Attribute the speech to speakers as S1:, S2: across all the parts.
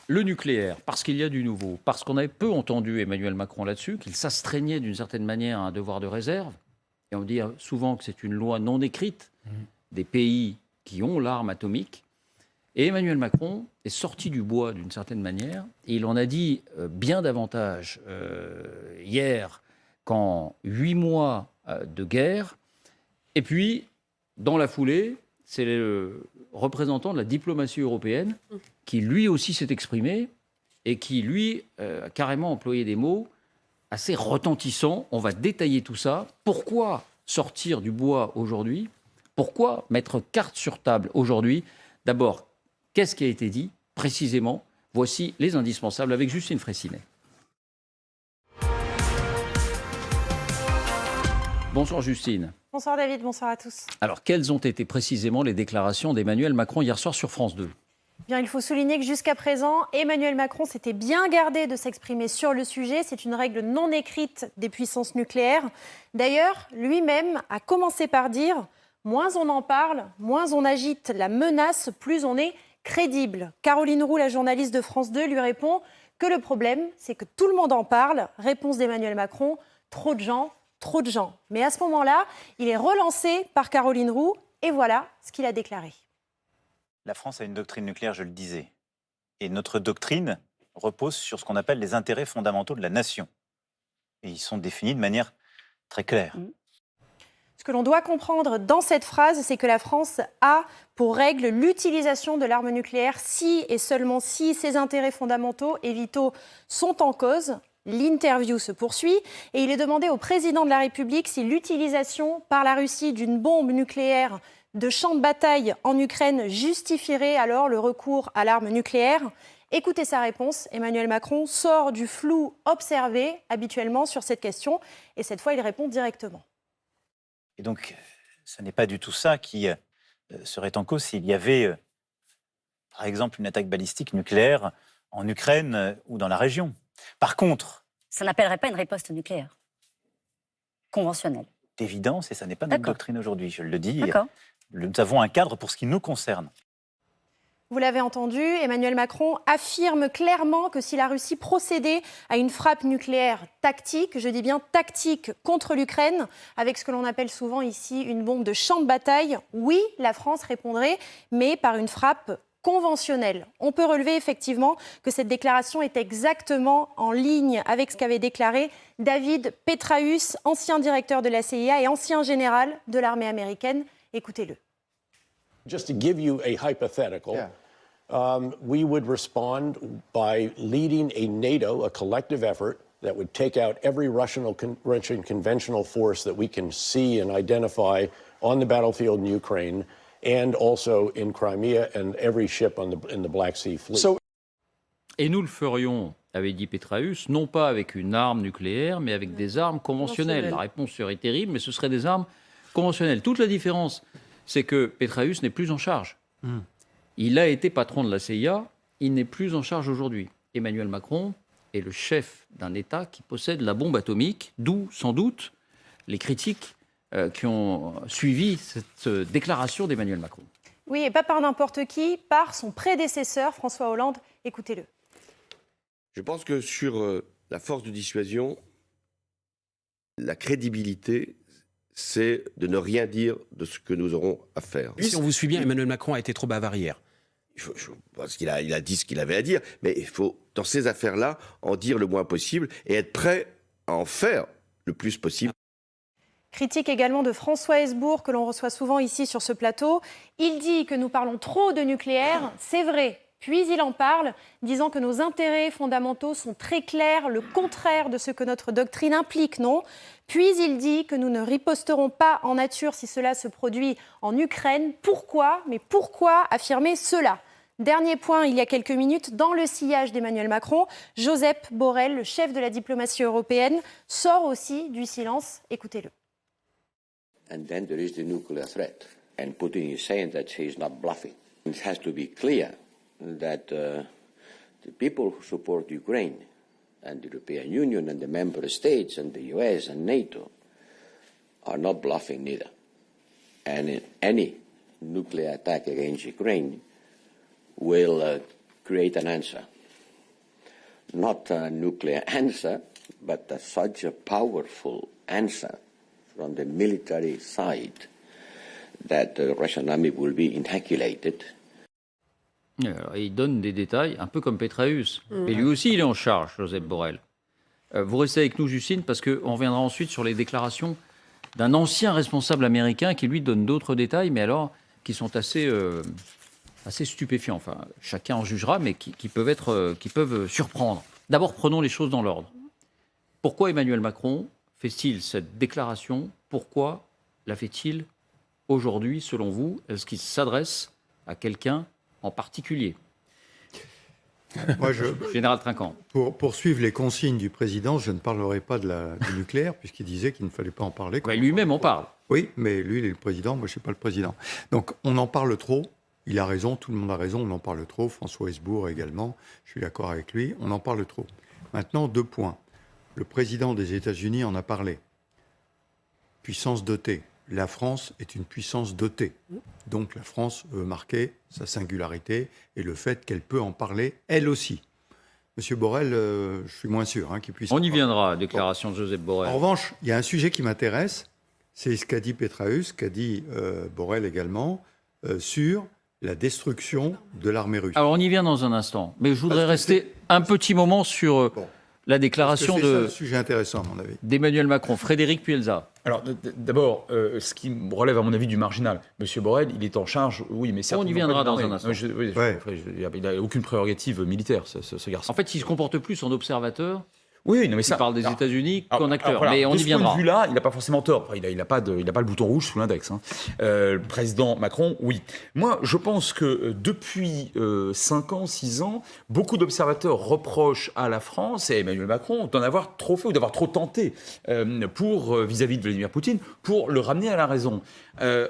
S1: Le nucléaire, parce qu'il y a du nouveau, parce qu'on avait peu entendu Emmanuel Macron là-dessus, qu'il s'astreignait d'une certaine manière à un devoir de réserve. Et on dit souvent que c'est une loi non écrite des pays qui ont l'arme atomique. Et Emmanuel Macron est sorti du bois d'une certaine manière. Et il en a dit bien davantage hier qu'en 8 mois de guerre. Et puis, dans la foulée, c'est le représentant de la diplomatie européenne qui lui aussi s'est exprimé et qui lui a carrément employé des mots assez retentissants. On va détailler tout ça. Pourquoi sortir du bois aujourd'hui? Pourquoi mettre carte sur table aujourd'hui? D'abord, qu'est-ce qui a été dit précisément? Voici les indispensables avec Justine Fraissinet. Bonsoir Justine.
S2: Bonsoir David, bonsoir à tous.
S1: Alors, quelles ont été précisément les déclarations d'Emmanuel Macron hier soir sur France 2?
S2: Bien, il faut souligner que jusqu'à présent, Emmanuel Macron s'était bien gardé de s'exprimer sur le sujet. C'est une règle non écrite des puissances nucléaires. D'ailleurs, lui-même a commencé par dire « moins on en parle, moins on agite la menace, plus on est crédible ». Caroline Roux, la journaliste de France 2, lui répond que le problème, c'est que tout le monde en parle. Réponse d'Emmanuel Macron, trop de gens. Trop de gens. Mais à ce moment-là, il est relancé par Caroline Roux et voilà ce qu'il a déclaré.
S3: La France a une doctrine nucléaire, je le disais. Et notre doctrine repose sur ce qu'on appelle les intérêts fondamentaux de la nation. Et ils sont définis de manière très claire.
S2: Ce que l'on doit comprendre dans cette phrase, c'est que la France a pour règle l'utilisation de l'arme nucléaire si et seulement si ses intérêts fondamentaux et vitaux sont en cause. L'interview se poursuit et il est demandé au président de la République si l'utilisation par la Russie d'une bombe nucléaire de champ de bataille en Ukraine justifierait alors le recours à l'arme nucléaire. Écoutez sa réponse. Emmanuel Macron sort du flou observé habituellement sur cette question et cette fois il répond directement.
S3: Et donc, ce n'est pas du tout ça qui serait en cause s'il y avait, par exemple, une attaque balistique nucléaire en Ukraine ou dans la région. Par contre...
S4: Ça n'appellerait pas une riposte nucléaire conventionnelle.
S3: D'évidence, et ça n'est pas notre doctrine aujourd'hui, je le dis.
S4: D'accord.
S3: Nous avons un cadre pour ce qui nous concerne.
S2: Vous l'avez entendu, Emmanuel Macron affirme clairement que si la Russie procédait à une frappe nucléaire tactique, je dis bien tactique, contre l'Ukraine, avec ce que l'on appelle souvent ici une bombe de champ de bataille, oui, la France répondrait, mais par une frappe conventionnelle. On peut relever effectivement que cette déclaration est exactement en ligne avec ce qu'avait déclaré David Petraeus, ancien directeur de la CIA et ancien général de l'armée américaine. Écoutez-le.
S5: Just to give you a hypothetical, we would respond by leading a NATO, a collective effort that would take out every Russian conventional force that we can see and identify on the battlefield in Ukraine and also in Crimea and every ship in the Black Sea Fleet.
S1: Et nous le ferions, avait dit Petraeus, non pas avec une arme nucléaire, mais avec des armes conventionnelles. La réponse serait terrible, mais ce seraient des armes conventionnelles. Toute la différence, c'est que Petraeus n'est plus en charge. Il a été patron de la CIA, il n'est plus en charge aujourd'hui. Emmanuel Macron est le chef d'un État qui possède la bombe atomique, d'où, sans doute, les critiques qui ont suivi cette déclaration d'Emmanuel Macron.
S2: Oui, et pas par n'importe qui, par son prédécesseur, François Hollande. Écoutez-le.
S6: Je pense que sur la force de dissuasion, la crédibilité, c'est de ne rien dire de ce que nous aurons à faire.
S7: Si on vous suit bien, Emmanuel Macron a été trop bavard hier.
S6: Je pense qu'il a dit ce qu'il avait à dire, mais il faut, dans ces affaires-là, en dire le moins possible et être prêt à en faire le plus possible.
S2: Critique également de François Hesbourg, que l'on reçoit souvent ici sur ce plateau. Il dit que nous parlons trop de nucléaire, c'est vrai. Puis il en parle, disant que nos intérêts fondamentaux sont très clairs, le contraire de ce que notre doctrine implique, non? Puis il dit que nous ne riposterons pas en nature si cela se produit en Ukraine. Pourquoi? Mais pourquoi affirmer cela? Dernier point, il y a quelques minutes, dans le sillage d'Emmanuel Macron, Josep Borrell, le chef de la diplomatie européenne, sort aussi du silence. Écoutez-le.
S8: And then there is the nuclear threat. And Putin is saying that he is not bluffing. It has to be clear that the people who support Ukraine and the European Union and the member states and the US and NATO are not bluffing neither. And any nuclear attack against Ukraine will create an answer not a nuclear answer, but such a powerful answer from the military side that the Russian army will be inoculated.
S1: Alors, il donne des détails, un peu comme Petraeus. Et lui aussi, il est en charge, Joseph Borrell. Vous restez avec nous, Justine, parce qu'on reviendra ensuite sur les déclarations d'un ancien responsable américain qui, lui, donne d'autres détails, mais alors, qui sont assez stupéfiants. Enfin, chacun en jugera, mais qui peuvent surprendre. D'abord, prenons les choses dans l'ordre. Pourquoi Emmanuel Macron fait-il cette déclaration? Pourquoi la fait-il aujourd'hui, selon vous? Est-ce qu'il s'adresse à quelqu'un en particulier?
S9: Moi,
S1: Général Trinquant.
S9: pour poursuivre les consignes du président, je ne parlerai pas du nucléaire, puisqu'il disait qu'il ne fallait pas en parler.
S1: Ouais, lui-même en parle.
S9: Oui, mais lui, il est le président, moi, je ne suis pas le président. Donc, on en parle trop. Il a raison, tout le monde a raison, on en parle trop. François Hesbourg également, je suis d'accord avec lui, on en parle trop. Maintenant, 2 points. Le président des États-Unis en a parlé. Puissance dotée. La France est une puissance dotée. Donc la France veut marquer sa singularité et le fait qu'elle peut en parler, elle aussi. Monsieur Borrell, je suis moins sûr qu'il puisse...
S1: On y viendra, déclaration de Joseph Borrell.
S9: En revanche, il y a un sujet qui m'intéresse, c'est ce qu'a dit Petraeus, ce qu'a dit Borrell également, sur la destruction de l'armée russe.
S1: Alors on y vient dans un instant, mais je voudrais rester un petit moment sur la déclaration
S9: c'est ça le sujet intéressant, à mon avis.
S1: d'Emmanuel Macron. Frédéric Puelza.
S10: Alors, d'abord, ce qui relève, à mon avis, du marginal. Monsieur Borrell, il est en charge, oui, mais certainement...
S1: On y viendra
S10: pas
S1: dans
S10: de
S1: un
S10: l'armée.
S1: instant.
S10: Il n'a aucune prérogative militaire, ce garçon.
S1: En fait, il se comporte plus en observateur.
S10: Oui, non, mais ça...
S1: Il parle des États-Unis qu'en acteur,
S10: voilà,
S1: mais on
S10: de
S1: y
S10: ce
S1: viendra.
S10: point de vue-là, il n'a pas forcément tort. Enfin, il n'a pas le bouton rouge sous l'index. Le président Macron, oui. Moi, je pense que depuis 5 ans, 6 ans, beaucoup d'observateurs reprochent à la France et à Emmanuel Macron d'en avoir trop fait ou d'avoir trop tenté vis-à-vis de Vladimir Poutine pour le ramener à la raison.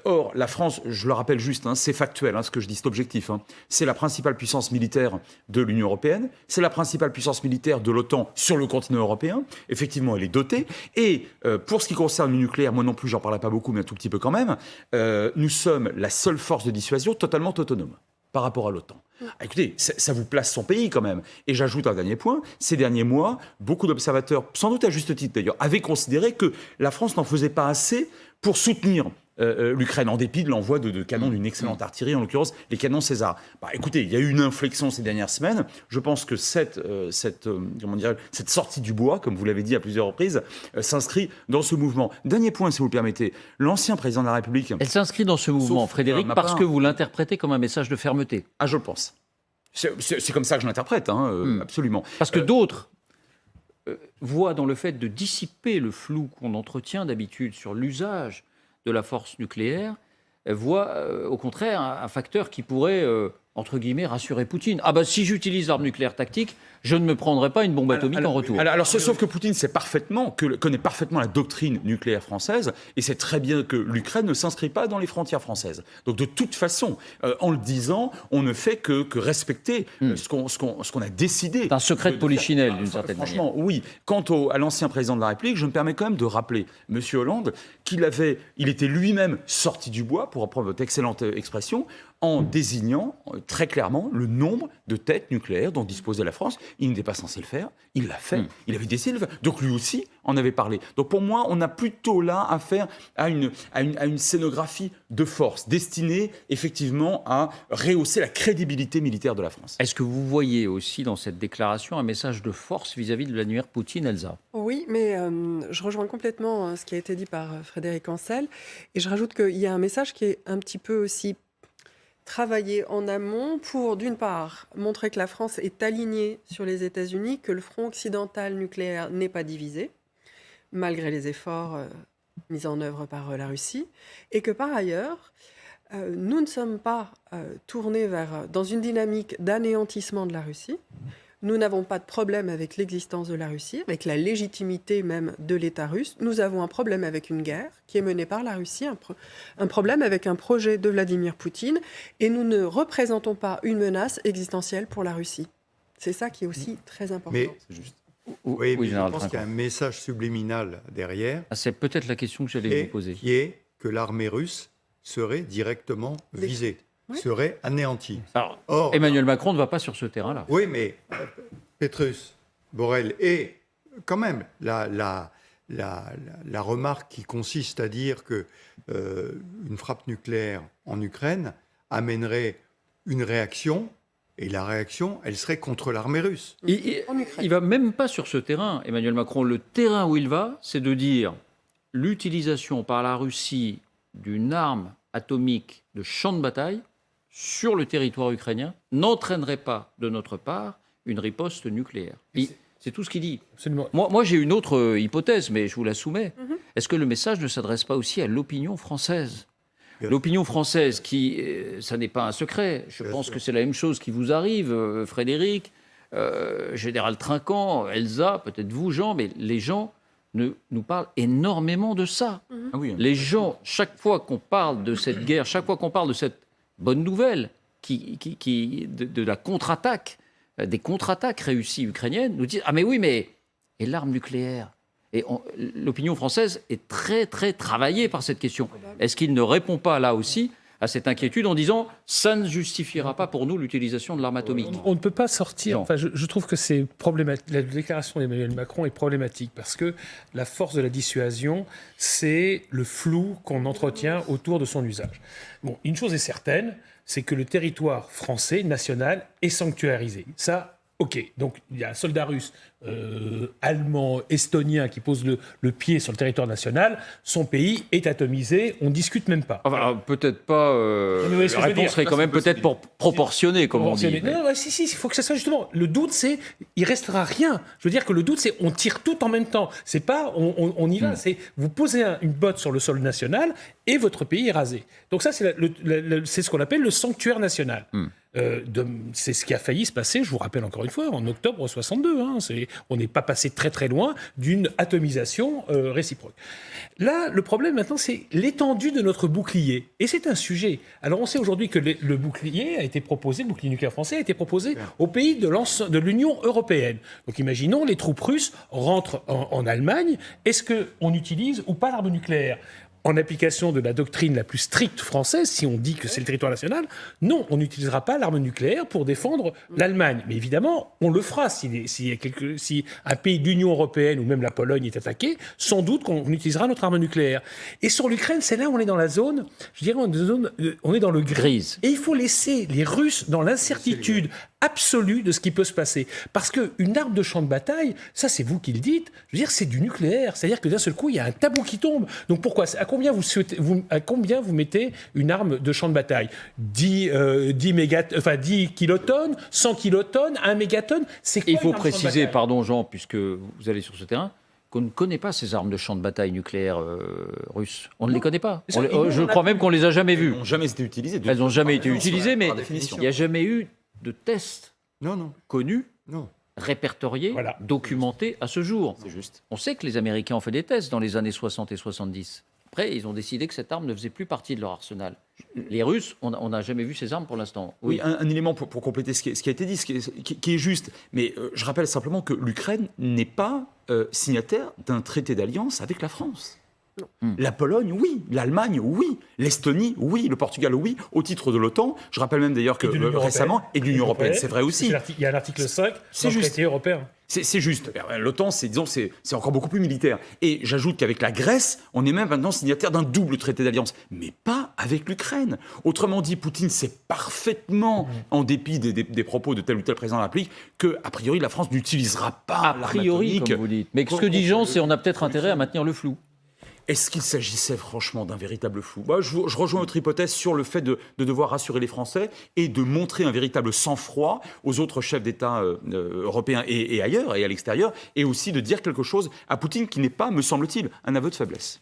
S10: Or, la France, je le rappelle juste, c'est factuel, ce que je dis, c'est objectif. C'est la principale puissance militaire de l'Union européenne, c'est la principale puissance militaire de l'OTAN sur le continent européen. Effectivement, elle est dotée. Et pour ce qui concerne le nucléaire, moi non plus, j'en parlerai pas beaucoup, mais un tout petit peu quand même, nous sommes la seule force de dissuasion totalement autonome par rapport à l'OTAN. Écoutez, ça vous place son pays quand même. Et j'ajoute un dernier point. Ces derniers mois, beaucoup d'observateurs, sans doute à juste titre d'ailleurs, avaient considéré que la France n'en faisait pas assez pour soutenir l'Ukraine, en dépit de l'envoi de canons d'une excellente artillerie, en l'occurrence les canons César. Écoutez, il y a eu une inflexion ces dernières semaines. Je pense que cette sortie du bois, comme vous l'avez dit à plusieurs reprises, s'inscrit dans ce mouvement. Dernier point, si vous le permettez. L'ancien président de la République...
S1: Elle s'inscrit dans ce mouvement, Frédéric, parce que vous l'interprétez comme un message de fermeté.
S10: Ah, je le pense. C'est comme ça que je l'interprète, absolument.
S1: Parce que d'autres voient dans le fait de dissiper le flou qu'on entretient d'habitude sur l'usage de la force nucléaire, voit au contraire un facteur qui pourrait, entre guillemets, rassurer Poutine. Ah ben si j'utilise l'arme nucléaire tactique, je ne me prendrai pas une bombe atomique en retour.
S10: Sauf que Poutine connaît parfaitement la doctrine nucléaire française et sait très bien que l'Ukraine ne s'inscrit pas dans les frontières françaises. Donc de toute façon, en le disant, on ne fait que respecter ce qu'on a décidé.
S1: C'est un secret de polichinelle, d'une certaine manière.
S10: Franchement, oui. Quant à l'ancien président de la République, je me permets quand même de rappeler, M. Hollande, il était lui-même sorti du bois, pour reprendre votre excellente expression, en désignant très clairement le nombre de têtes nucléaires dont disposait la France. Il n'était pas censé le faire, il l'a fait, il avait décidé de le faire. Donc lui aussi en avait parlé. Donc pour moi, on a plutôt là affaire à une scénographie de force, destinée effectivement à rehausser la crédibilité militaire de la France.
S1: Est-ce que vous voyez aussi dans cette déclaration un message de force vis-à-vis de Vladimir Poutine, Elsa?
S11: Oui, mais je rejoins complètement ce qui a été dit par Frédéric Ancel. Et je rajoute qu'il y a un message qui est un petit peu aussi travailler en amont pour, d'une part, montrer que la France est alignée sur les États-Unis, que le front occidental nucléaire n'est pas divisé, malgré les efforts mis en œuvre par la Russie, et que par ailleurs, nous ne sommes pas tournés dans une dynamique d'anéantissement de la Russie. Nous n'avons pas de problème avec l'existence de la Russie, avec la légitimité même de l'État russe. Nous avons un problème avec une guerre qui est menée par la Russie, un problème avec un projet de Vladimir Poutine, et nous ne représentons pas une menace existentielle pour la Russie. C'est ça qui est aussi très important.
S9: Mais,
S10: c'est juste.
S9: Oui, mais je pense qu'il y a un message subliminal derrière.
S1: C'est peut-être la question que j'allais vous poser.
S9: Qui est que l'armée russe serait directement visée. Serait anéanti.
S1: Alors, Emmanuel Macron ne va pas sur ce terrain-là.
S9: Oui, mais Petraeus, Borrell. Et quand même, la remarque qui consiste à dire que une frappe nucléaire en Ukraine amènerait une réaction, et la réaction, elle serait contre l'armée russe.
S1: Il ne va même pas sur ce terrain, Emmanuel Macron. Le terrain où il va, c'est de dire l'utilisation par la Russie d'une arme atomique de champ de bataille sur le territoire ukrainien n'entraînerait pas, de notre part, une riposte nucléaire. C'est tout ce qu'il dit. Moi, j'ai une autre hypothèse, mais je vous la soumets. Est-ce que le message ne s'adresse pas aussi à l'opinion française ? L'opinion française, ça n'est pas un secret. Je pense que c'est la même chose qui vous arrive, Frédéric, Général Trinquant, Elsa, peut-être vous, Jean, mais les gens nous parlent énormément de ça.
S10: Ah oui.
S1: Les gens, chaque fois qu'on parle de cette guerre, chaque fois qu'on parle de cette bonne nouvelle de la contre-attaque, des contre-attaques réussies ukrainiennes, nous disent « Ah mais oui, mais... Et l'arme nucléaire ?» Et l'opinion française est très, très travaillée par cette question. Est-ce qu'il ne répond pas, là aussi, à cette inquiétude en disant « Ça ne justifiera pas pour nous l'utilisation de l'arme atomique ».
S12: On ne peut pas sortir... Enfin, je trouve que c'est problématique. La déclaration d'Emmanuel Macron est problématique parce que la force de la dissuasion, c'est le flou qu'on entretient autour de son usage. Bon, une chose est certaine, c'est que le territoire français, national, est sanctuarisé. Ça, OK. Donc, il y a un soldat russe, allemand, estonien qui pose le pied sur le territoire national. Son pays est atomisé. On ne discute même pas.
S1: Enfin, peut-être pas... la réponse serait quand même peut-être proportionnée, comme on dit.
S12: Non, si, il faut que ça soit justement... Le doute, c'est... Il restera rien. Je veux dire que le doute, c'est on tire tout en même temps. C'est pas... On y va. C'est vous posez une botte sur le sol national et votre pays est rasé. Donc ça, c'est ce qu'on appelle le sanctuaire national. C'est ce qui a failli se passer, je vous rappelle encore une fois, en octobre 62. On n'est pas passé très très loin d'une atomisation réciproque. Là, le problème maintenant, c'est l'étendue de notre bouclier. Et c'est un sujet. Alors on sait aujourd'hui que le bouclier a été proposé, le bouclier nucléaire français a été proposé aux pays de l'Union européenne. Donc imaginons, les troupes russes rentrent en Allemagne. Est-ce qu'on utilise ou pas l'arme nucléaire ? En application de la doctrine la plus stricte française, si on dit que c'est le territoire national, non, on n'utilisera pas l'arme nucléaire pour défendre l'Allemagne. Mais évidemment, on le fera si un pays de l'Union européenne ou même la Pologne est attaqué, sans doute qu'on utilisera notre arme nucléaire. Et sur l'Ukraine, c'est là où on est dans la zone, je dirais, on est dans le gris. Et il faut laisser les Russes dans l'incertitude absolue de ce qui peut se passer. Parce qu'une arme de champ de bataille, ça c'est vous qui le dites, je veux dire, c'est du nucléaire. C'est-à-dire que d'un seul coup, il y a un tabou qui tombe. Donc pourquoi ? À combien vous mettez une arme de champ de bataille ? 10 kilotonnes, 100 kilotonnes, 1 mégatonne, c'est quoi?
S1: Il faut préciser, pardon Jean, puisque vous allez sur ce terrain, qu'on ne connaît pas ces armes de champ de bataille nucléaires russes. On ne les connaît pas. Je crois même qu'on ne les a jamais vues.
S10: Elles n'ont jamais été utilisées.
S1: Elles n'ont jamais été utilisées, mais il n'y a jamais eu de tests connus, répertoriés, documentés à ce jour.
S10: C'est juste.
S1: On sait que les Américains ont fait des tests dans les années 60 et 70. Après, ils ont décidé que cette arme ne faisait plus partie de leur arsenal. Les Russes, on n'a jamais vu ces armes pour l'instant.
S10: Oui, un élément pour compléter ce qui a été dit, qui est juste. Mais je rappelle simplement que l'Ukraine n'est pas signataire d'un traité d'alliance avec la France. La Pologne, oui. L'Allemagne, oui. L'Estonie, oui. Le Portugal, oui. Au titre de l'OTAN. Je rappelle même d'ailleurs que récemment, et de l'Union européenne, c'est vrai aussi.
S12: Il y a l'article 5 dans le traité européen.
S10: C'est juste. L'OTAN, c'est encore beaucoup plus militaire. Et j'ajoute qu'avec la Grèce, on est même maintenant signataire d'un double traité d'alliance. Mais pas avec l'Ukraine. Autrement dit, Poutine sait parfaitement, en dépit des propos de tel ou tel président de la République, qu'a priori, la France n'utilisera pas l'arme atomique.
S1: Comme vous dites. Mais ce que dit Jean, c'est qu'on a peut-être intérêt à maintenir le flou.
S10: Est-ce qu'il s'agissait franchement d'un véritable flou ? Je rejoins votre hypothèse sur le fait de devoir rassurer les Français et de montrer un véritable sang-froid aux autres chefs d'État européens et ailleurs et à l'extérieur, et aussi de dire quelque chose à Poutine qui n'est pas, me semble-t-il, un aveu de faiblesse.